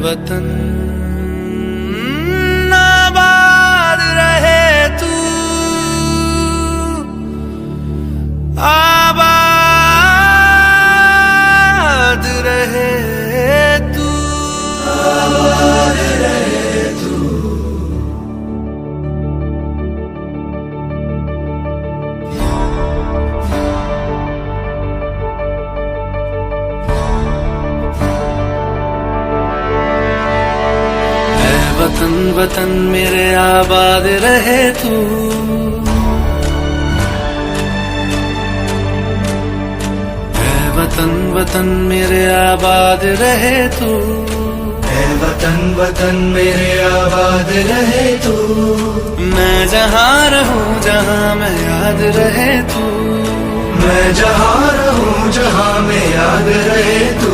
वतन आबाद रहे तू, आबाद रहे तू, आबाद रहे तू। वतन वतन मेरे आबाद रहे तू, वतन वतन मेरे आबाद रहे तू, वतन वतन मेरे आबाद रहे तू। मैं जहाँ रहूं जहाँ मैं याद रहे तू, मैं जहाँ रहूं जहाँ मैं याद रहे तू।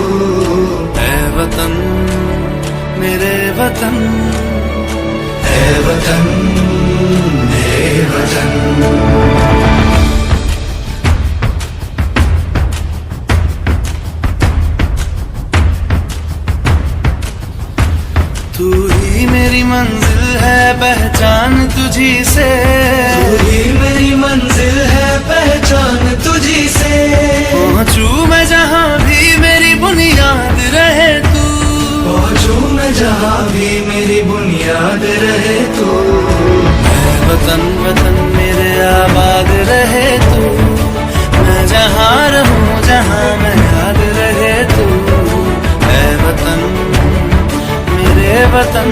वतन मेरे वतन, वतन मेरे वतन। तू ही मेरी मंजिल है पहचान तुझी से, तू ही मेरी मंजिल है पहचान तुझी से। पहुँचू मैं जहाँ भी मेरी बुनियाद रहे तू, पहुँचू मैं जहाँ भी मेरी बुनियाद रहे तू। वतन वतन मेरे आबाद रहे तू, मैं जहाँ रहूं जहाँ मैं याद रहे तू। वतन मेरे वतन,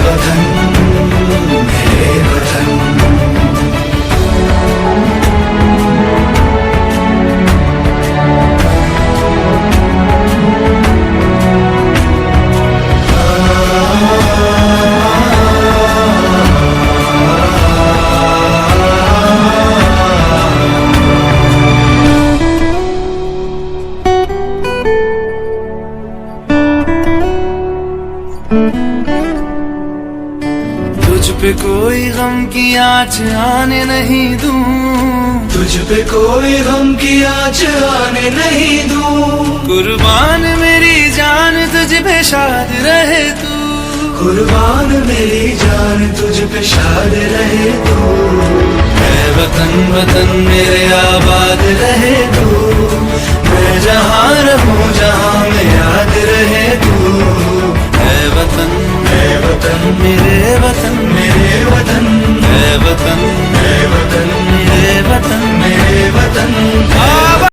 वतन मेरे वतन। तुझ पे कोई गम की आँच आने नहीं दूं, तुझ पे कोई गम की आँच आने नहीं दूं। कुर्बान मेरी जान तुझ पे शाद रहे तू, कुर्बान मेरी जान तुझ पे शाद रहे तू। वतन वतन मेरे आबाद रहे तू,